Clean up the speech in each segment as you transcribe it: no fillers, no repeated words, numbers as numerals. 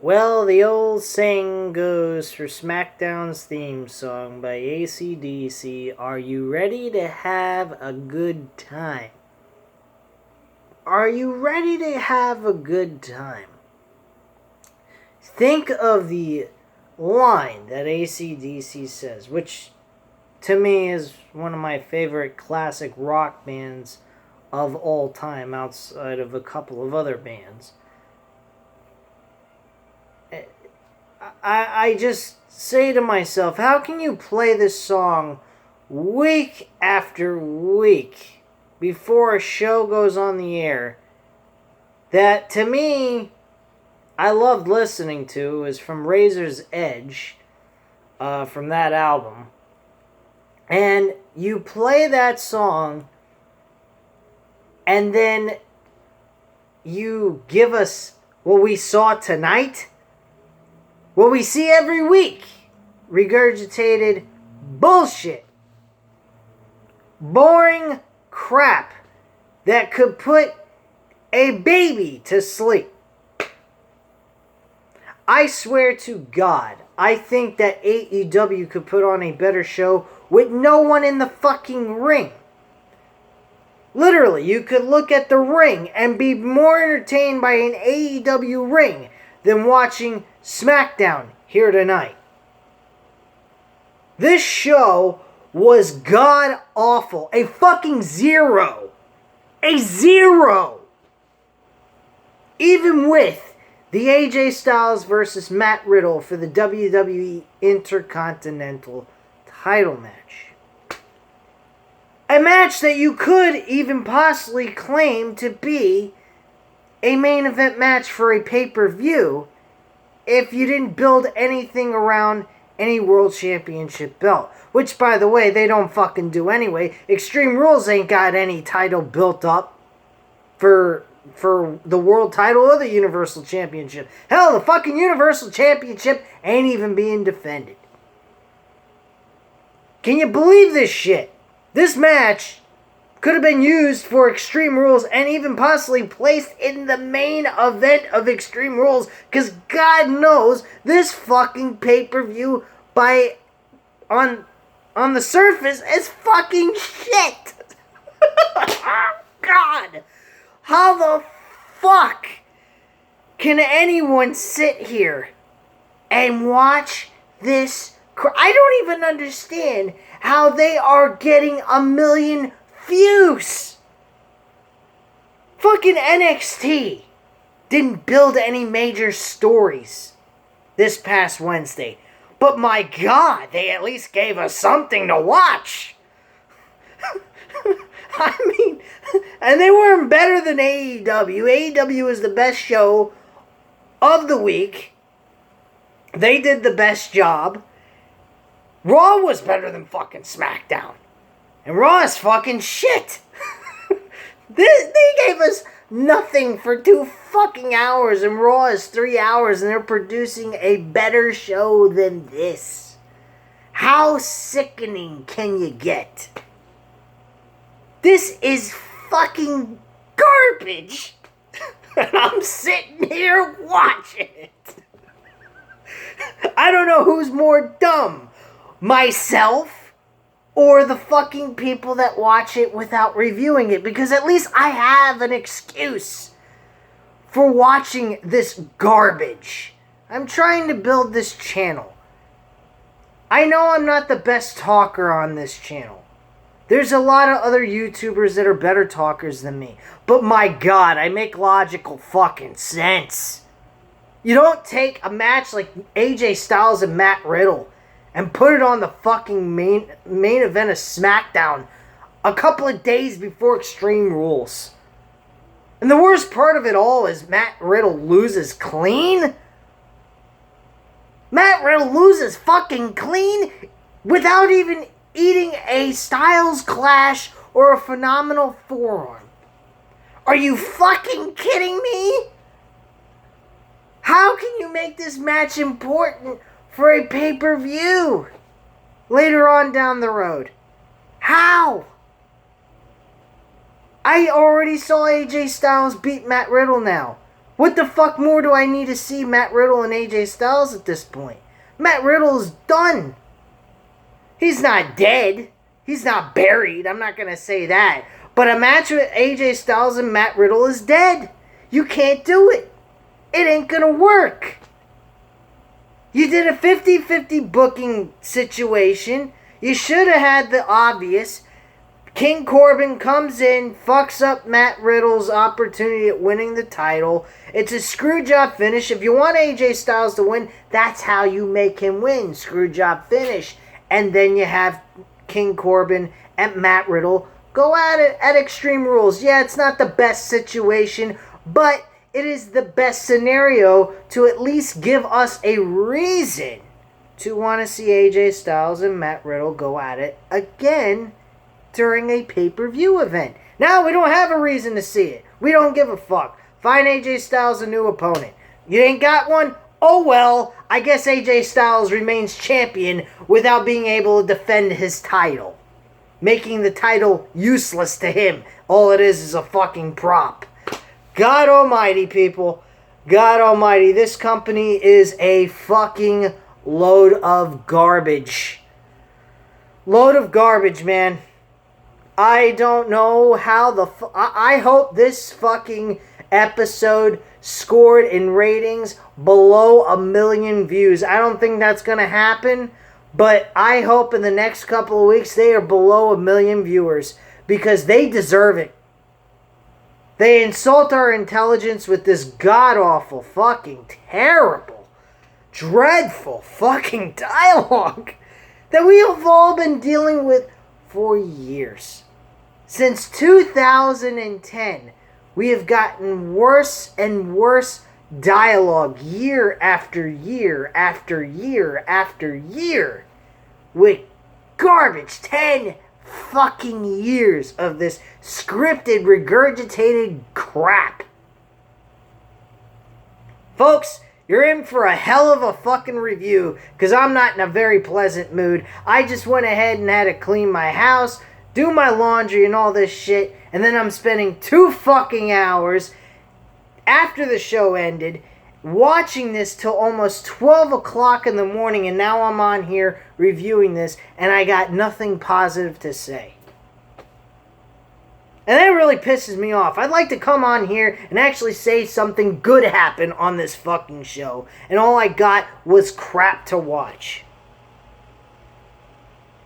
Well, the old saying goes for Smackdown's theme song by AC/DC, are you ready to have a good time? Are you ready to have a good time? Think of the line that AC/DC says, which to me is one of my favorite classic rock bands of all time outside of a couple of other bands. I just say to myself, how can you play this song week after week before a show goes on the air that to me I loved listening to is from Razor's Edge, from that album. And you play that song and then you give us what we saw tonight? What we see every week. Regurgitated bullshit. Boring crap that could put a baby to sleep. I swear to God, I think that AEW could put on a better show with no one in the fucking ring. Literally, you could look at the ring and be more entertained by an AEW ring than watching Smackdown here tonight. This show was god awful. A fucking zero. A zero. Even with the Aegis Styles versus Matt Riddle for the WWE Intercontinental title match. A match that you could even possibly claim to be a main event match for a pay-per-view if you didn't build anything around any World Championship belt. Which, by the way, they don't fucking do anyway. Extreme Rules ain't got any title built up for the World title or the Universal Championship. Hell, the fucking Universal Championship ain't even being defended. Can you believe this shit? This match could have been used for Extreme Rules and even possibly placed in the main event of Extreme Rules, because God knows this fucking pay-per-view on the surface is fucking shit. God, how the fuck can anyone sit here and watch this? I don't even understand how they are getting 1 million views. Fucking NXT didn't build any major stories this past Wednesday. But my God, they at least gave us something to watch. I mean, and they weren't better than AEW. AEW is the best show of the week. They did the best job. Raw was better than fucking Smackdown. And Raw is fucking shit. They gave us nothing for 2 fucking hours, and Raw is 3 hours, and they're producing a better show than this. How sickening can you get? This is fucking garbage. And I'm sitting here watching it. I don't know who's more dumb. Myself or the fucking people that watch it without reviewing it, because at least I have an excuse for watching this garbage. I'm trying to build this channel. I know I'm not the best talker on this channel. There's a lot of other YouTubers that are better talkers than me. But my God, I make logical fucking sense. You don't take a match like AJ Styles and Matt Riddle and put it on the fucking main event of Smackdown a couple of days before Extreme Rules. And the worst part of it all is Matt Riddle loses clean. Matt Riddle loses fucking clean without even eating a Styles Clash or a phenomenal forearm. Are you fucking kidding me? How can you make this match important for a pay-per-view later on down the road? How? I already saw AJ Styles beat Matt Riddle now. What the fuck more do I need to see Matt Riddle and AJ Styles at this point? Matt Riddle is done. He's not dead. He's not buried. I'm not going to say that. But a match with AJ Styles and Matt Riddle is dead. You can't do it. It ain't going to work. You did a 50-50 booking situation. You should have had the obvious. King Corbin comes in, fucks up Matt Riddle's opportunity at winning the title. It's a screwjob finish. If you want AJ Styles to win, that's how you make him win. Screwjob finish. And then you have King Corbin and Matt Riddle go at it at Extreme Rules. Yeah, it's not the best situation, but it is the best scenario to at least give us a reason to want to see AJ Styles and Matt Riddle go at it again during a pay-per-view event. Now, we don't have a reason to see it. We don't give a fuck. Find AJ Styles a new opponent. You ain't got one? Oh well, I guess AJ Styles remains champion without being able to defend his title. Making the title useless to him. All it is a fucking prop. God almighty, people. God almighty, this company is a fucking load of garbage. Load of garbage, man. I don't know how I hope this fucking episode scored in ratings below 1 million views. I don't think that's going to happen, but I hope in the next couple of weeks they are below 1 million viewers because they deserve it. They insult our intelligence with this god-awful, fucking terrible, dreadful fucking dialogue that we have all been dealing with for years. Since 2010, we have gotten worse and worse dialogue year after year after year after year with garbage. 10 fucking years of this scripted, regurgitated crap. Folks, you're in for a hell of a fucking review because I'm not in a very pleasant mood. I just went ahead and had to clean my house, do my laundry and all this shit, and then I'm spending 2 fucking hours after the show ended watching this till almost 12 o'clock in the morning, and now I'm on here reviewing this, and I got nothing positive to say. And that really pisses me off. I'd like to come on here and actually say something good happened on this fucking show, and all I got was crap to watch.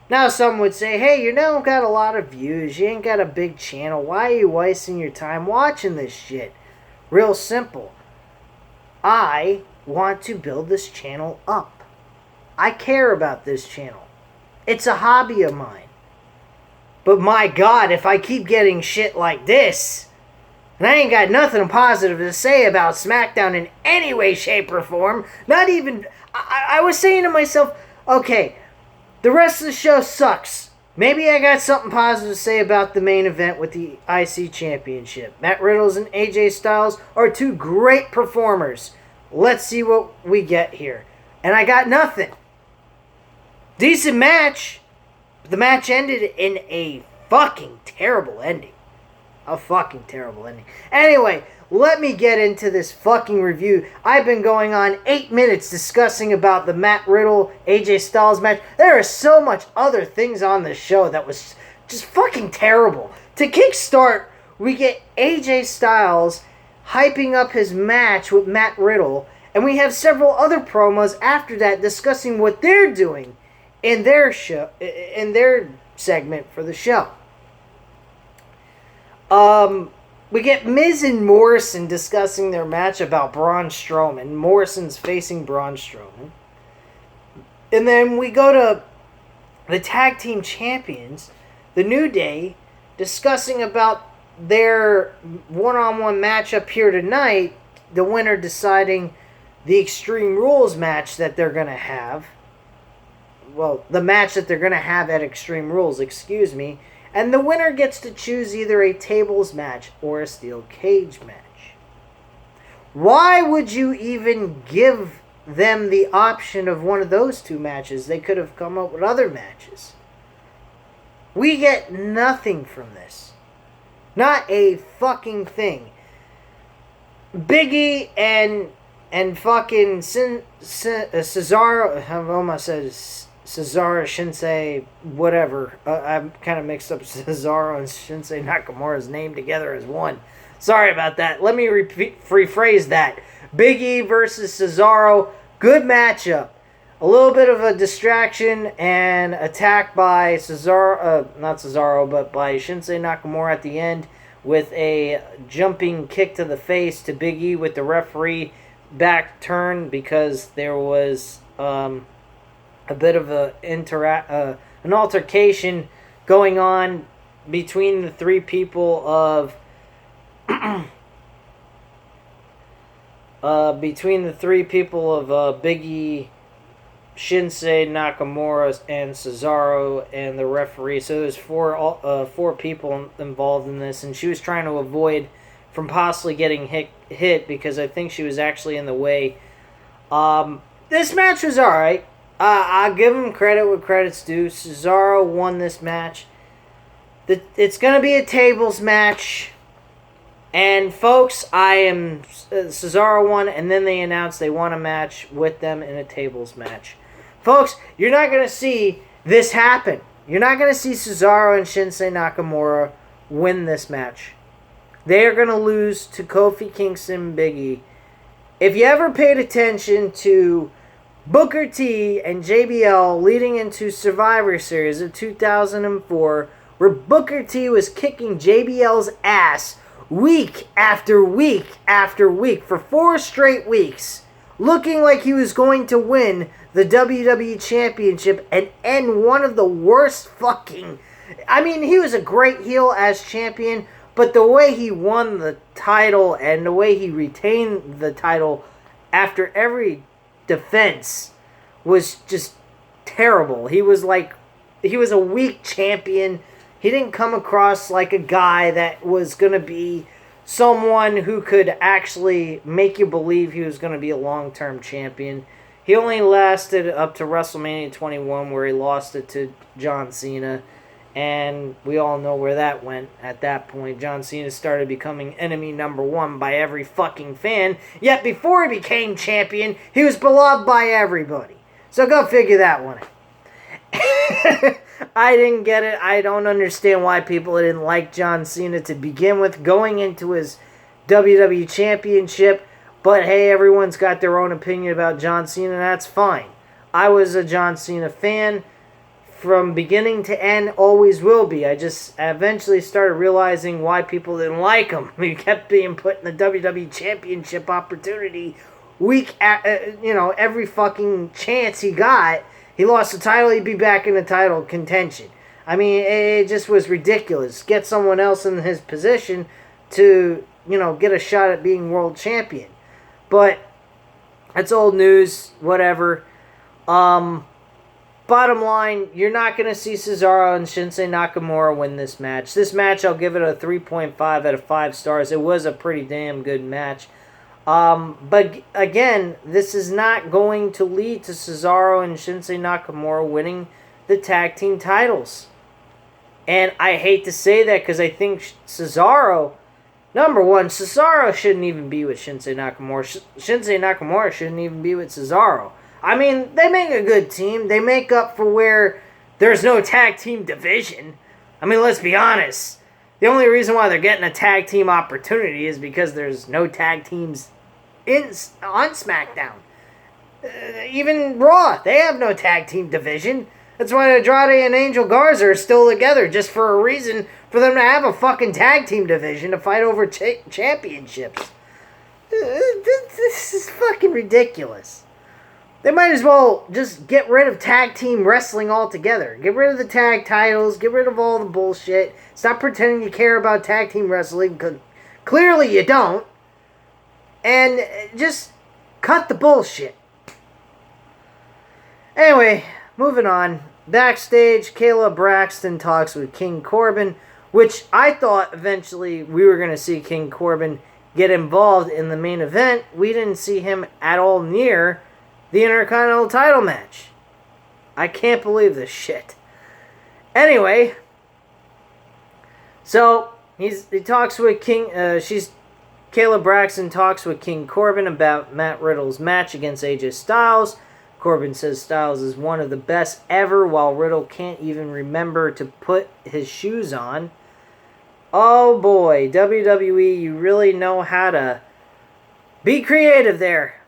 Now some would say, hey, you don't got a lot of views, you ain't got a big channel, why are you wasting your time watching this shit? Real simple. I want to build this channel up. I care about this channel. It's a hobby of mine. But my God, if I keep getting shit like this, and I ain't got nothing positive to say about Smackdown in any way, shape, or form, not even, I was saying to myself, okay, the rest of the show sucks. Maybe I got something positive to say about the main event with the IC Championship. Matt Riddle and AJ Styles are 2 great performers. Let's see what we get here. And I got nothing. Decent match. But the match ended in a fucking terrible ending. A fucking terrible ending. Anyway, let me get into this fucking review. I've been going on 8 minutes discussing about the Matt Riddle, AJ Styles match. There are so much other things on this show that was just fucking terrible. To kickstart, we get AJ Styles hyping up his match with Matt Riddle, and we have several other promos after that discussing what they're doing in their show, in their segment for the show. We get Miz and Morrison discussing their match about Braun Strowman. Morrison's facing Braun Strowman. And then we go to the Tag Team Champions, the New Day, discussing about their one-on-one matchup here tonight, the winner deciding the Extreme Rules match that they're going to have. Well, the match that they're going to have at Extreme Rules, excuse me. And the winner gets to choose either a tables match or a steel cage match. Why would you even give them the option of one of those 2 matches? They could have come up with other matches. We get nothing from this. Not a fucking thing. Biggie and fucking Cesaro. I almost said Cesaro, Shinsei, whatever. I'm kind of mixed up Cesaro and Shinsei Nakamura's name together as one. Sorry about that. Let me rephrase that. Biggie versus Cesaro. Good matchup. A little bit of a distraction and attack by not Cesaro, but by Shinsei Nakamura at the end with a jumping kick to the face to Big E with the referee back turn because there was a bit of an altercation going on between the three people of Biggie, Shinsei Nakamura, and Cesaro, and the referee. So there's four people involved in this, and she was trying to avoid from possibly getting hit because I think she was actually in the way. This match was alright. I'll give him credit where credit's due. Cesaro won this match. It's going to be a tables match. And folks, Cesaro won, and then they announced they want a match with them in a tables match. Folks, you're not going to see this happen. You're not going to see Cesaro and Shinsei Nakamura win this match. They are going to lose to Kofi Kingston and Big E. If you ever paid attention to Booker T and JBL leading into Survivor Series of 2004, where Booker T was kicking JBL's ass week after week after week for 4 straight weeks, looking like he was going to win the WWE Championship and end one of the worst fucking... I mean, he was a great heel as champion, but the way he won the title and the way he retained the title after every defense was just terrible. He was a weak champion. He didn't come across like a guy that was going to be someone who could actually make you believe he was going to be a long-term champion. He only lasted up to WrestleMania 21 where he lost it to John Cena. And we all know where that went at that point. John Cena started becoming enemy number one by every fucking fan. Yet before he became champion, he was beloved by everybody. So go figure that one out. I didn't get it. I don't understand why people didn't like John Cena to begin with going into his WWE Championship. But hey, everyone's got their own opinion about John Cena, and that's fine. I was a John Cena fan from beginning to end, always will be. I just eventually started realizing why people didn't like him. He kept being put in the WWE Championship opportunity every fucking chance he got. He lost the title, he'd be back in the title contention. I mean, it just was ridiculous. Get someone else in his position to, get a shot at being world champion. But that's old news, whatever. Bottom line, you're not going to see Cesaro and Shinsei Nakamura win this match. This match, I'll give it a 3.5 out of 5 stars. It was a pretty damn good match. But again, this is not going to lead to Cesaro and Shinsei Nakamura winning the tag team titles. And I hate to say that because I think Cesaro, number one, Cesaro shouldn't even be with Shinsei Nakamura. Shinsei Nakamura shouldn't even be with Cesaro. I mean, they make a good team. They make up for where there's no tag team division. I mean, let's be honest. The only reason why they're getting a tag team opportunity is because there's no tag teams on Smackdown. Even Raw, they have no tag team division. That's why Andrade and Angel Garza are still together, just for a reason for them to have a fucking tag team division to fight over championships. This is fucking ridiculous. They might as well just get rid of tag team wrestling altogether. Get rid of the tag titles. Get rid of all the bullshit. Stop pretending you care about tag team wrestling, because clearly you don't. And just cut the bullshit. Anyway, moving on. Backstage, Kayla Braxton talks with King Corbin, which I thought eventually we were going to see King Corbin get involved in the main event. We didn't see him at all near the Intercontinental title match. I can't believe this shit. Anyway, so he talks with King. She's Kayla Braxton talks with King Corbin about Matt Riddle's match against Aegis Styles. Corbin says Styles is one of the best ever, while Riddle can't even remember to put his shoes on. Oh boy, WWE, you really know how to be creative there.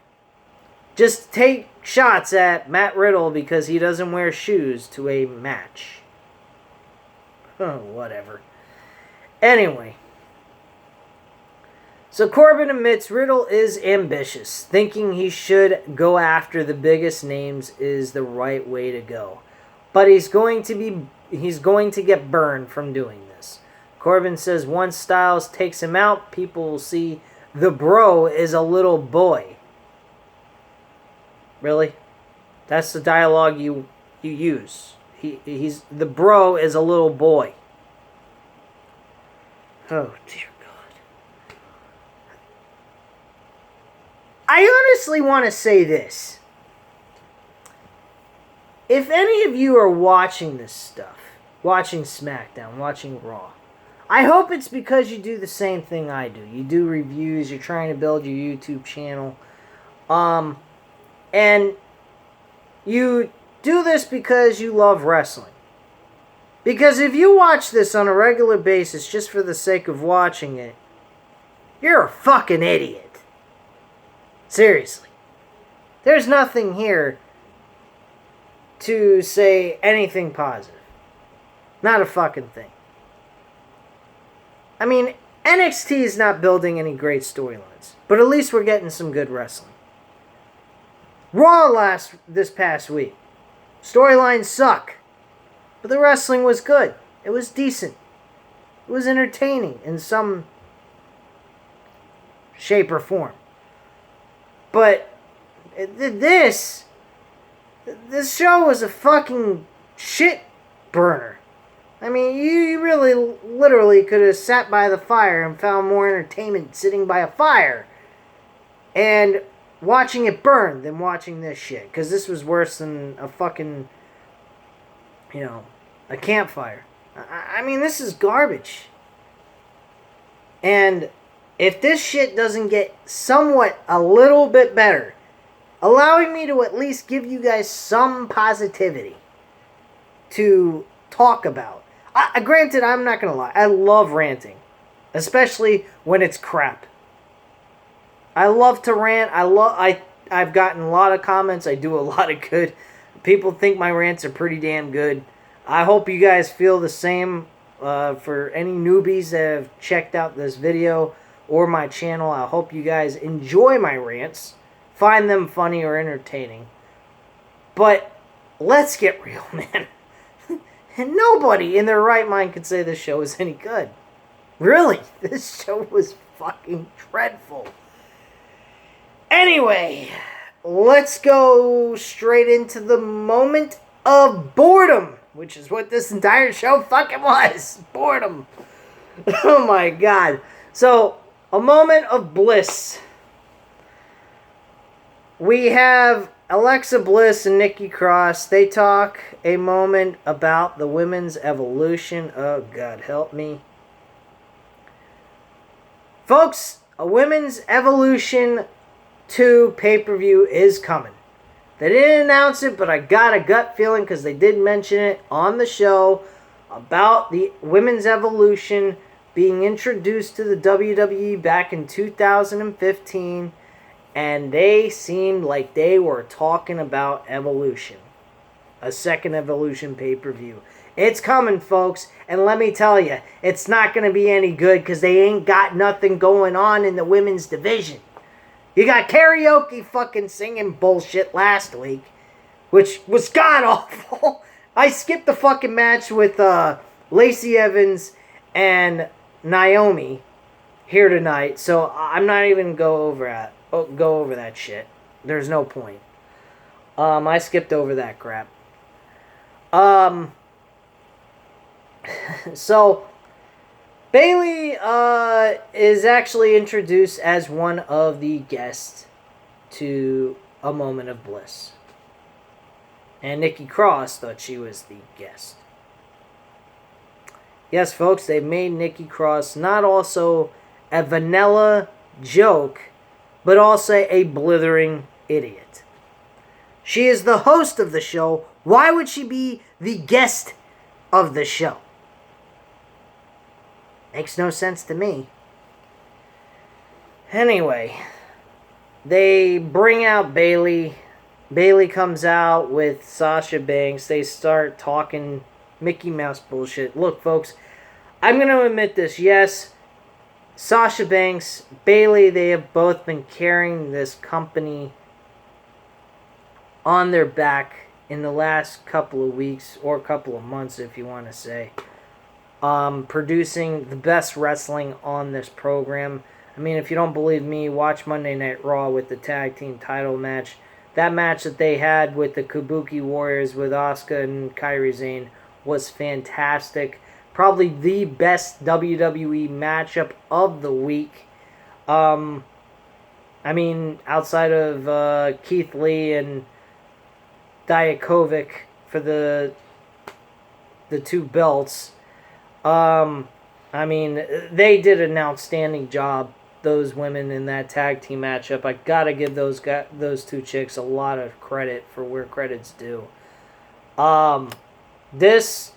Just take shots at Matt Riddle because he doesn't wear shoes to a match. Oh, whatever. Anyway. So Corbin admits Riddle is ambitious. Thinking he should go after the biggest names is the right way to go. But he's going to get burned from doing this. Corbin says once Styles takes him out, people will see the bro is a little boy. Really? That's the dialogue you use. He's the bro is a little boy. Oh dear God. I honestly want to say this. If any of you are watching this stuff, watching Smackdown, watching Raw, I hope it's because you do the same thing I do. You do reviews, you're trying to build your YouTube channel. And you do this because you love wrestling. Because if you watch this on a regular basis just for the sake of watching it, you're a fucking idiot. Seriously. There's nothing here to say anything positive. Not a fucking thing. I mean, NXT is not building any great storylines, but at least we're getting some good wrestling. Raw this past week. Storylines suck, but the wrestling was good. It was decent. It was entertaining in some shape or form. But this show was a fucking shit burner. I mean, you really, literally could have sat by the fire and found more entertainment sitting by a fire and watching it burn than watching this shit. Because this was worse than a fucking, a campfire. I mean, this is garbage. And if this shit doesn't get somewhat a little bit better, allowing me to at least give you guys some positivity to talk about. Granted, I'm not going to lie. I love ranting. Especially when it's crap. I love to rant. I've gotten a lot of comments. I do a lot of good. People think my rants are pretty damn good. I hope you guys feel the same. For any newbies that have checked out this video or my channel, I hope you guys enjoy my rants. Find them funny or entertaining. But let's get real, man. And nobody in their right mind could say this show is any good. Really, this show was fucking dreadful. Anyway, let's go straight into the moment of boredom, which is what this entire show fucking was. Boredom. Oh my God. So, a moment of bliss. We have Alexa Bliss and Nikki Cross. They talk a moment about the women's evolution. Oh, God, help me. Folks, a women's evolution 2 pay-per-view is coming. They didn't announce it, but I got a gut feeling because they did mention it on the show about the women's evolution being introduced to the WWE back in 2015. And they seemed like they were talking about Evolution. A second Evolution pay-per-view. It's coming, folks. And let me tell you, it's not going to be any good because they ain't got nothing going on in the women's division. You got karaoke fucking singing bullshit last week, which was god-awful. I skipped the fucking match with Lacey Evans and Naomi here tonight, so I'm not even going to go over that shit. There's no point. I skipped over that crap. So Bayley is actually introduced as one of the guests to A Moment of Bliss. And Nikki Cross thought she was the guest. Yes, folks, they made Nikki Cross not also a vanilla joke, but also a blithering idiot. She is the host of the show. Why would she be the guest of the show? Makes no sense to me. Anyway, they bring out Bayley. Bayley comes out with Sasha Banks. They start talking Mickey Mouse bullshit. Look, folks, I'm going to admit this. Yes, Sasha Banks, Bayley, they have both been carrying this company on their back in the last couple of weeks, or couple of months if you want to say. Producing the best wrestling on this program. I mean, if you don't believe me, watch Monday Night Raw with the tag team title match. That match that they had with the Kabuki Warriors with Asuka and Kairi Sane was fantastic. Probably the best WWE matchup of the week. I mean, outside of Keith Lee and Dijakovic for the two belts. I mean, they did an outstanding job, those women in that tag team matchup. I gotta give those two chicks a lot of credit for where credit's due. This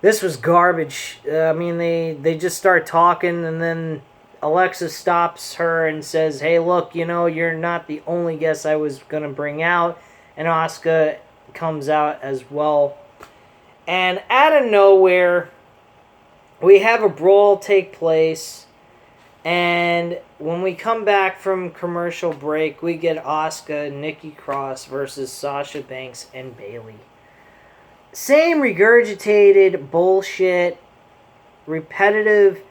was garbage. I mean, they just start talking, and then Alexa stops her and says, "Hey, look, you know, you're not the only guest I was gonna bring out." And Asuka comes out as well. And out of nowhere, we have a brawl take place. And when we come back from commercial break, we get Asuka and Nikki Cross versus Sasha Banks and Bayley. Same regurgitated bullshit, repetitive,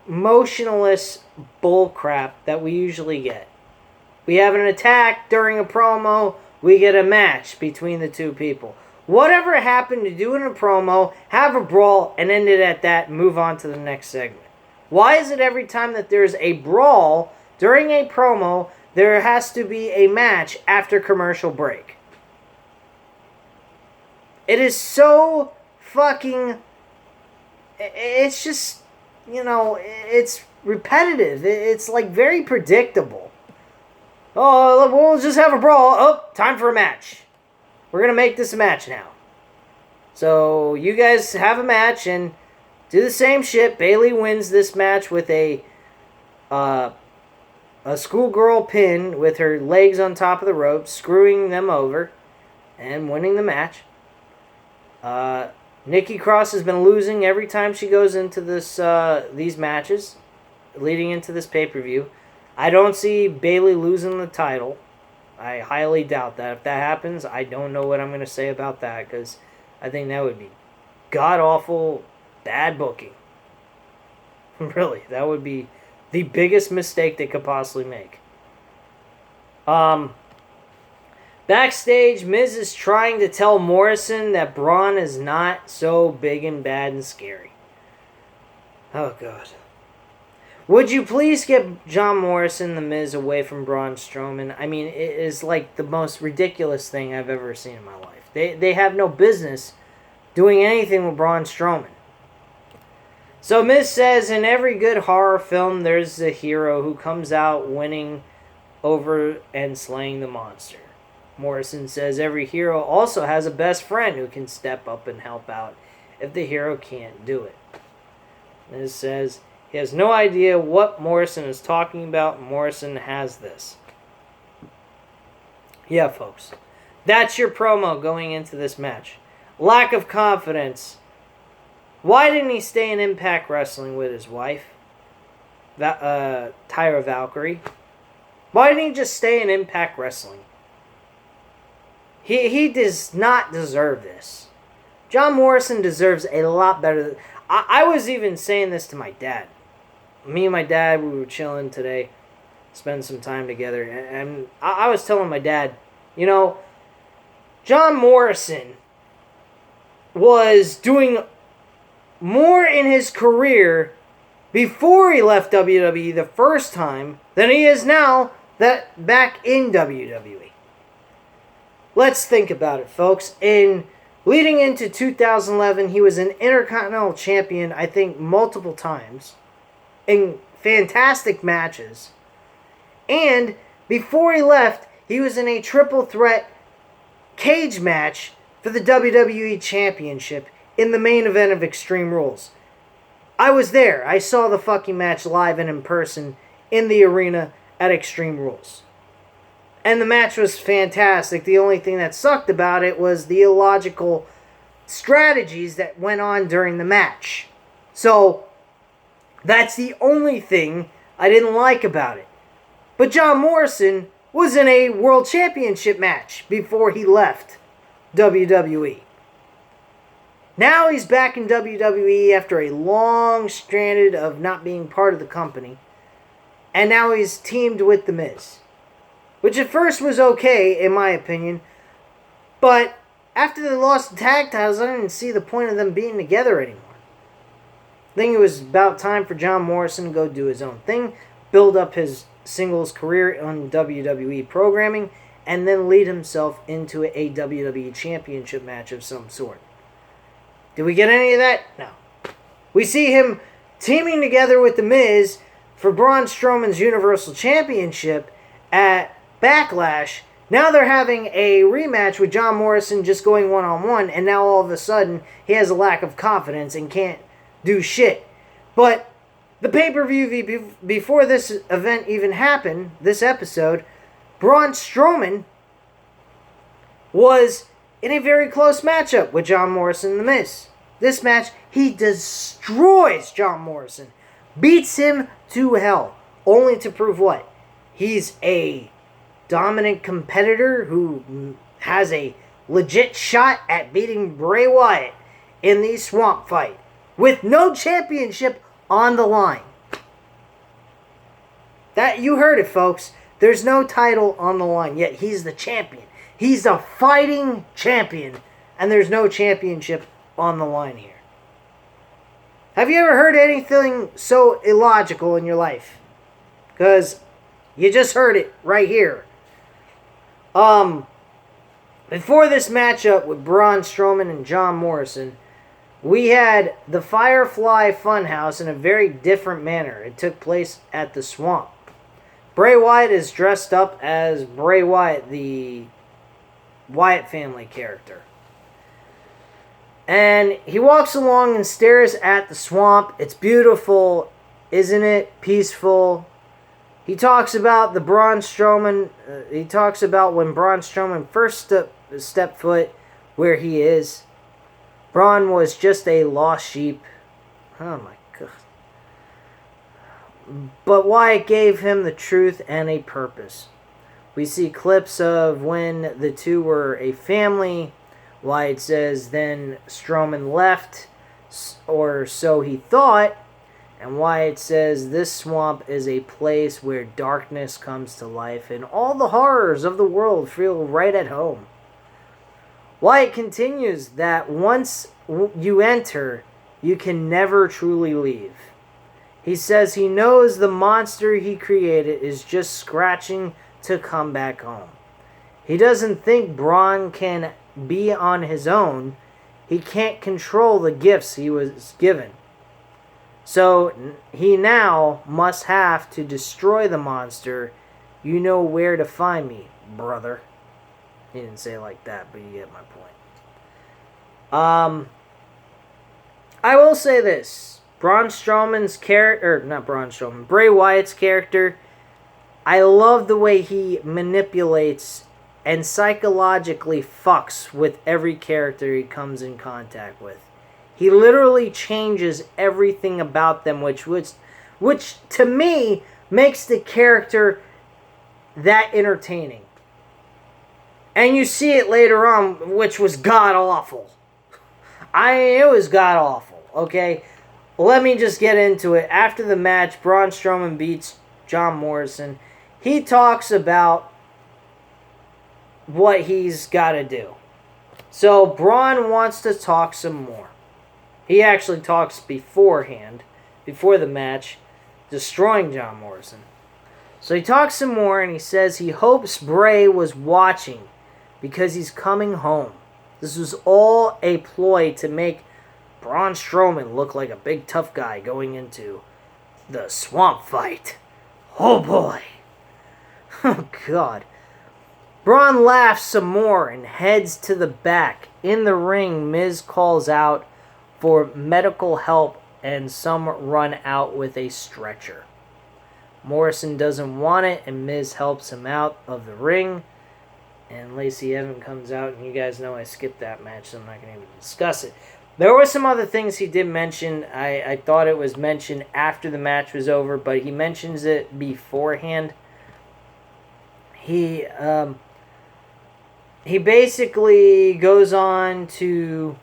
motionless bullcrap that we usually get. We have an attack during a promo, we get a match between the two people. Whatever happened to doing a promo, have a brawl, and end it at that, and move on to the next segment? Why is it every time that there's a brawl during a promo, there has to be a match after commercial break? It is so fucking... It's just, you know, it's repetitive. It's like very predictable. Oh, we'll just have a brawl. Oh, time for a match. We're going to make this a match now. So, you guys have a match and do the same shit. Bayley wins this match with a schoolgirl pin with her legs on top of the rope, screwing them over and winning the match. Nikki Cross has been losing every time she goes into these matches leading into this pay-per-view. I don't see Bayley losing the title. I highly doubt that. If that happens, I don't know what I'm going to say about that, because I think that would be god-awful bad booking. Really, that would be the biggest mistake they could possibly make. Backstage, Miz is trying to tell Morrison that Braun is not so big and bad and scary. Oh, God. Would you please get John Morrison, the Miz, away from Braun Strowman? I mean, it is like the most ridiculous thing I've ever seen in my life. They have no business doing anything with Braun Strowman. So Miz says, in every good horror film, there's a hero who comes out winning over and slaying the monster. Morrison says every hero also has a best friend who can step up and help out if the hero can't do it. Miz says he has no idea what Morrison is talking about. Morrison has this. Yeah, folks. That's your promo going into this match. Lack of confidence. Why didn't he stay in Impact Wrestling with his wife, Tyra Valkyrie? Why didn't he just stay in Impact Wrestling? He does not deserve this. John Morrison deserves a lot better. I was even saying this to my dad. Me and my dad, we were chilling today, spending some time together, and I was telling my dad, you know, John Morrison was doing more in his career before he left WWE the first time than he is now that back in WWE. Let's think about it, folks. Leading into 2011, he was an Intercontinental Champion, I think, multiple times. In fantastic matches. And before he left, he was in a triple threat cage match for the WWE Championship in the main event of Extreme Rules. I was there. I saw the fucking match live and in person in the arena at Extreme Rules. And the match was fantastic. The only thing that sucked about it was the illogical strategies that went on during the match. So, that's the only thing I didn't like about it. But John Morrison was in a World Championship match before he left WWE. Now he's back in WWE after a long stranded of not being part of the company. And now he's teamed with The Miz. Which at first was okay, in my opinion. But after they lost the tag titles, I didn't see the point of them being together anymore. I think it was about time for John Morrison to go do his own thing, build up his singles career on WWE programming, and then lead himself into a WWE Championship match of some sort. Did we get any of that? No. We see him teaming together with The Miz for Braun Strowman's Universal Championship at Backlash. Now they're having a rematch with John Morrison just going one-on-one, and now all of a sudden he has a lack of confidence and can't do shit. But the pay-per-view before this event even happened, this episode, Braun Strowman was in a very close matchup with John Morrison and The Miz. This match, he destroys John Morrison. Beats him to hell. Only to prove what? He's a dominant competitor who has a legit shot at beating Bray Wyatt in the swamp fight. With no championship on the line. That, you heard it, folks. There's no title on the line, yet he's the champion. He's a fighting champion, and there's no championship on the line here. Have you ever heard anything so illogical in your life? Because you just heard it right here. Before this matchup with Braun Strowman and John Morrison, we had the Firefly Funhouse in a very different manner. It took place at the Swamp. Bray Wyatt is dressed up as Bray Wyatt, the Wyatt family character. And he walks along and stares at the swamp. It's beautiful, isn't it? Peaceful. He talks about the Braun Strowman. He talks about when Braun Strowman first stepped foot where he is. Braun was just a lost sheep. Oh my God. But Wyatt gave him the truth and a purpose. We see clips of when the two were a family. Wyatt says then Strowman left, or so he thought. And Wyatt says this swamp is a place where darkness comes to life and all the horrors of the world feel right at home. Wyatt continues that once you enter, you can never truly leave. He says he knows the monster he created is just scratching to come back home. He doesn't think Braun can be on his own. He can't control the gifts he was given. So he now must have to destroy the monster. You know where to find me, brother. He didn't say it like that, but you get my point. I will say this. Braun Strowman's character, or not Braun Strowman, Bray Wyatt's character, I love the way he manipulates and psychologically fucks with every character he comes in contact with. He literally changes everything about them, which to me makes the character that entertaining. And you see it later on, which was god-awful. It was god-awful, okay? Let me just get into it. After the match, Braun Strowman beats John Morrison. He talks about what he's got to do. So, Braun wants to talk some more. He actually talks beforehand, before the match, destroying John Morrison. So he talks some more and he says he hopes Bray was watching because he's coming home. This was all a ploy to make Braun Strowman look like a big tough guy going into The swamp fight. Oh boy. Oh God. Braun laughs some more and heads to the back. In the ring, Miz calls out for medical help and some run out with a stretcher. Morrison doesn't want it and Miz helps him out of the ring. And Lacey Evans comes out, and you guys know I skipped that match, so I'm not going to even discuss it. There were some other things he did mention. I thought it was mentioned after the match was over, but he mentions it beforehand. He basically goes on to...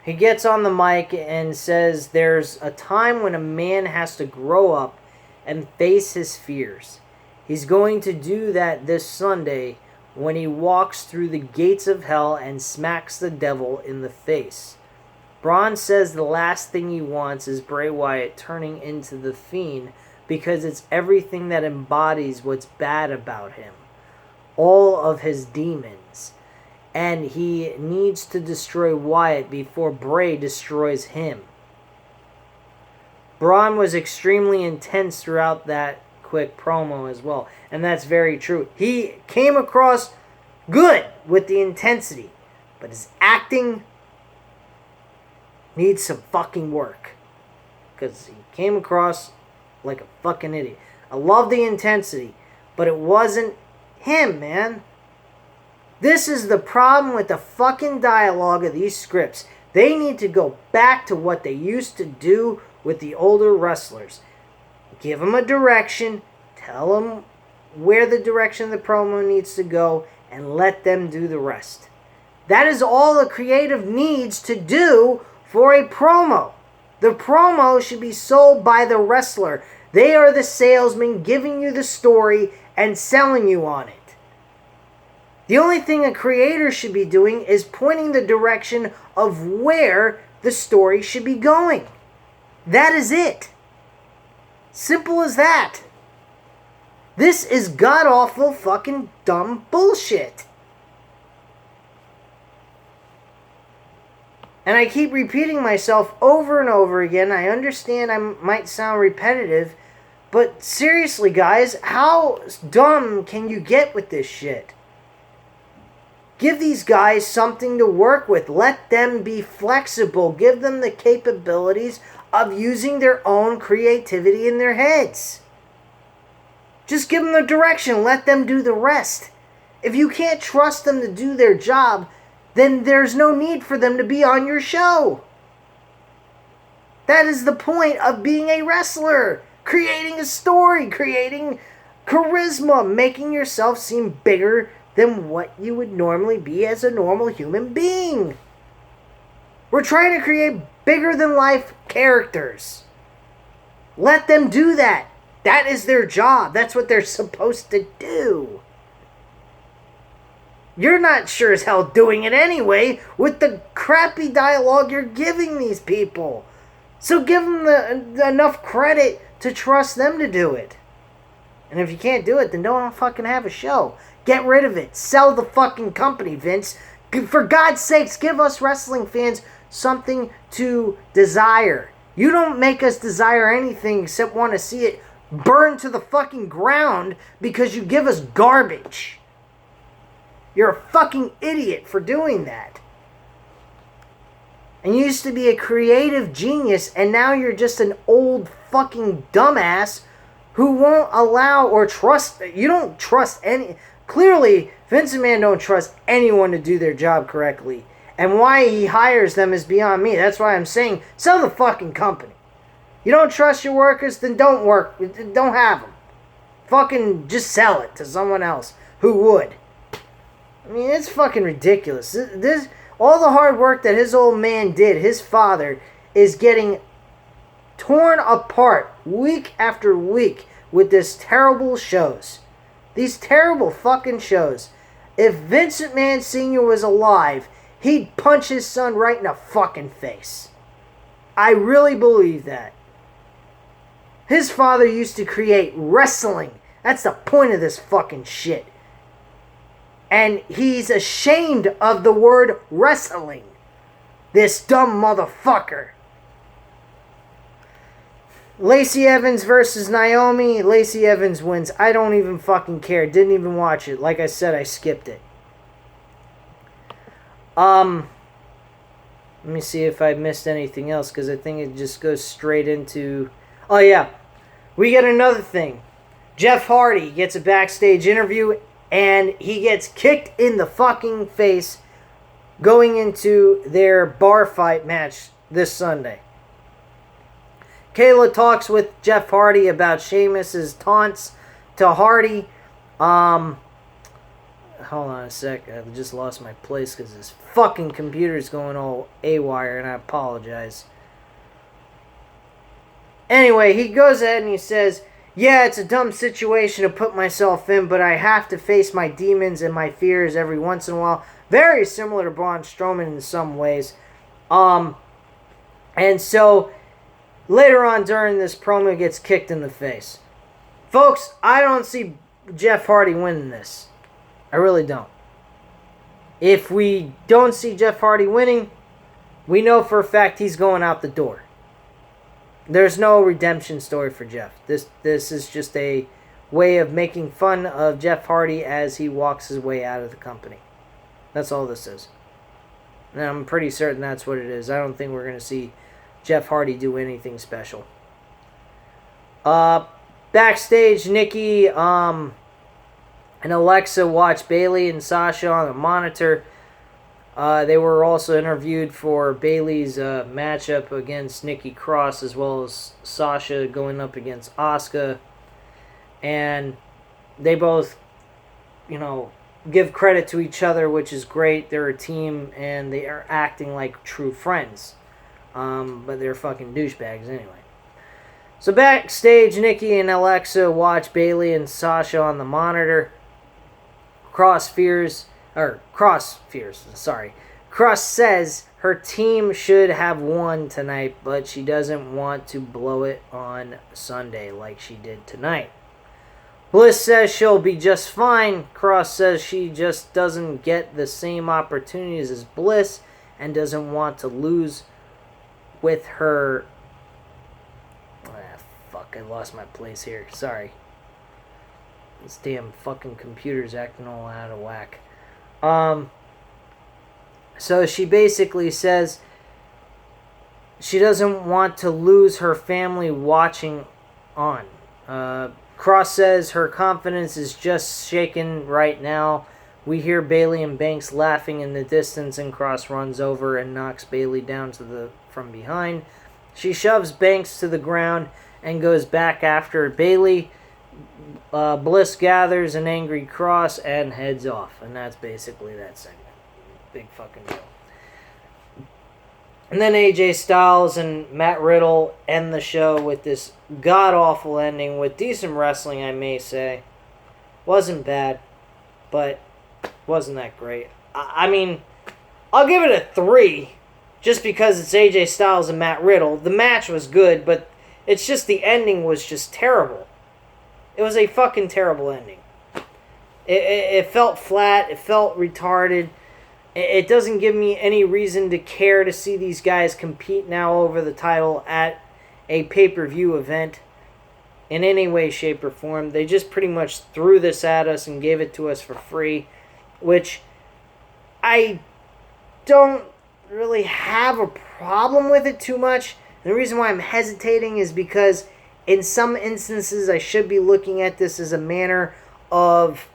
He gets on the mic and says there's a time when a man has to grow up and face his fears. He's going to do that this Sunday when he walks through the gates of hell and smacks the devil in the face. Braun says the last thing he wants is Bray Wyatt turning into the Fiend because it's everything that embodies what's bad about him. All of his demons. And he needs to destroy Wyatt before Bray destroys him. Braun was extremely intense throughout that quick promo as well. And that's very true. He came across good with the intensity. But his acting needs some fucking work. Because he came across like a fucking idiot. I love the intensity. But it wasn't him, man. This is the problem with the fucking dialogue of these scripts. They need to go back to what they used to do with the older wrestlers. Give them a direction. Tell them where the direction of the promo needs to go. And let them do the rest. That is all the creative needs to do for a promo. The promo should be sold by the wrestler. They are the salesman giving you the story and selling you on it. The only thing a creator should be doing is pointing the direction of where the story should be going. That is it. Simple as that. This is god-awful fucking dumb bullshit. And I keep repeating myself over and over again. I understand I might sound repetitive, but seriously, guys, how dumb can you get with this shit? Give these guys something to work with. Let them be flexible. Give them the capabilities of using their own creativity in their heads. Just give them the direction. Let them do the rest. If you can't trust them to do their job, then there's no need for them to be on your show. That is the point of being a wrestler. Creating a story. Creating charisma. Making yourself seem bigger than what you would normally be as a normal human being. We're trying to create bigger than life characters. Let them do that. That is their job. That's what they're supposed to do. You're not sure as hell doing it anyway with the crappy dialogue you're giving these people. So give them enough credit to trust them to do it. And if you can't do it, then don't fucking have a show. Get rid of it. Sell the fucking company, Vince. For God's sakes, give us wrestling fans something to desire. You don't make us desire anything except want to see it burn to the fucking ground because you give us garbage. You're a fucking idiot for doing that. And you used to be a creative genius, and now you're just an old fucking dumbass who won't allow or trust. You don't trust any. Clearly, Vince McMahon don't trust anyone to do their job correctly. And why he hires them is beyond me. That's why I'm saying, sell the fucking company. You don't trust your workers, then don't work. Don't have them. Fucking just sell it to someone else who would. I mean, it's fucking ridiculous. This all the hard work that his old man did, his father, is getting torn apart week after week with this terrible shows. These terrible fucking shows. If Vince McMahon Sr. was alive, he'd punch his son right in the fucking face. I really believe that. His father used to create wrestling. That's the point of this fucking shit. And he's ashamed of the word wrestling. This dumb motherfucker. Lacey Evans versus Naomi. Lacey Evans wins. I don't even fucking care. Didn't even watch it. Like I said, I skipped it. Let me see if I missed anything else, because I think it just goes straight into... Oh, yeah. We get another thing. Jeff Hardy gets a backstage interview, and he gets kicked in the fucking face going into their bar fight match this Sunday. Kayla talks with Jeff Hardy about Sheamus's taunts to Hardy. Hold on a sec. I just lost my place because this fucking computer's going all awire, and I apologize. Anyway, he goes ahead and he says, yeah, it's a dumb situation to put myself in, but I have to face my demons and my fears every once in a while. Very similar to Braun Strowman in some ways. And so, later on during this promo, gets kicked in the face. Folks, I don't see Jeff Hardy winning this. I really don't. If we don't see Jeff Hardy winning, we know for a fact he's going out the door. There's no redemption story for Jeff. This is just a way of making fun of Jeff Hardy as he walks his way out of the company. That's all this is. And I'm pretty certain that's what it is. I don't think we're going to see Jeff Hardy do anything special. Backstage, Nikki and Alexa watch Bayley and Sasha on the monitor. They were also interviewed for Bayley's matchup against Nikki Cross, as well as Sasha going up against Asuka. And they both, give credit to each other, which is great. They're a team, and they are acting like true friends. But they're fucking douchebags anyway. So backstage, Nikki and Alexa watch Bayley and Sasha on the monitor. Cross says her team should have won tonight, but she doesn't want to blow it on Sunday like she did tonight. Bliss says she'll be just fine. Cross says she just doesn't get the same opportunities as Bliss and doesn't want to lose with her... I lost my place here. Sorry. This damn fucking computer's acting all out of whack. So she basically says she doesn't want to lose her family watching on. Cross says her confidence is just shaken right now. We hear Bayley and Banks laughing in the distance, and Cross runs over and knocks Bayley down from behind. She shoves Banks to the ground and goes back after Bayley. Bliss gathers an angry Cross and heads off. And that's basically that segment. Big fucking deal. And then AJ Styles and Matt Riddle end the show with this god-awful ending with decent wrestling, I may say. Wasn't bad, but wasn't that great. I mean, I'll give it a 3 just because it's AJ Styles and Matt Riddle. The match was good, but it's just the ending was just terrible. It was a fucking terrible ending. It felt flat. It felt retarded. It doesn't give me any reason to care to see these guys compete now over the title at a pay-per-view event in any way, shape, or form. They just pretty much threw this at us and gave it to us for free, which I don't really have a problem with it too much. And the reason why I'm hesitating is because in some instances I should be looking at this as a manner of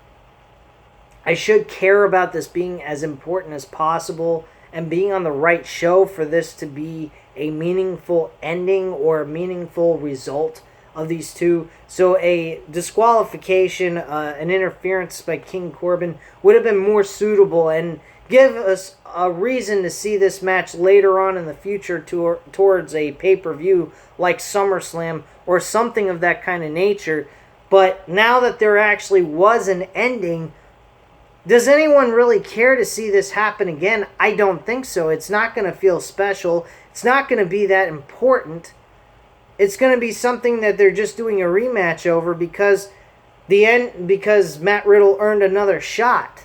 I should care about this being as important as possible and being on the right show for this to be a meaningful ending or a meaningful result of these two. So a disqualification, an interference by King Corbin would have been more suitable and give us a reason to see this match later on in the future towards a pay-per-view like SummerSlam or something of that kind of nature. But now that there actually was an ending, does anyone really care to see this happen again? I don't think so. It's not going to feel special. It's not going to be that important. It's going to be something that they're just doing a rematch over because Matt Riddle earned another shot.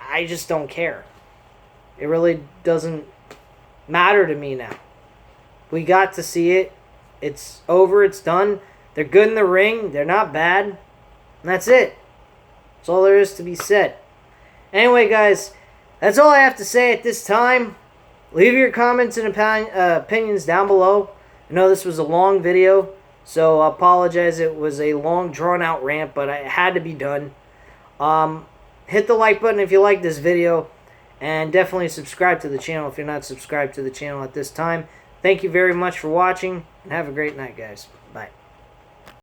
I just don't care. It really doesn't matter to me now. We got to see it. It's over. It's done. They're good in the ring. They're not bad. And that's it. That's all there is to be said. Anyway, guys, that's all I have to say at this time. Leave your comments and opinions down below. I know this was a long video, so I apologize. It was a long, drawn-out rant, but it had to be done. Hit the like button if you like this video, and definitely subscribe to the channel if you're not subscribed to the channel at this time. Thank you very much for watching, and have a great night, guys. Bye.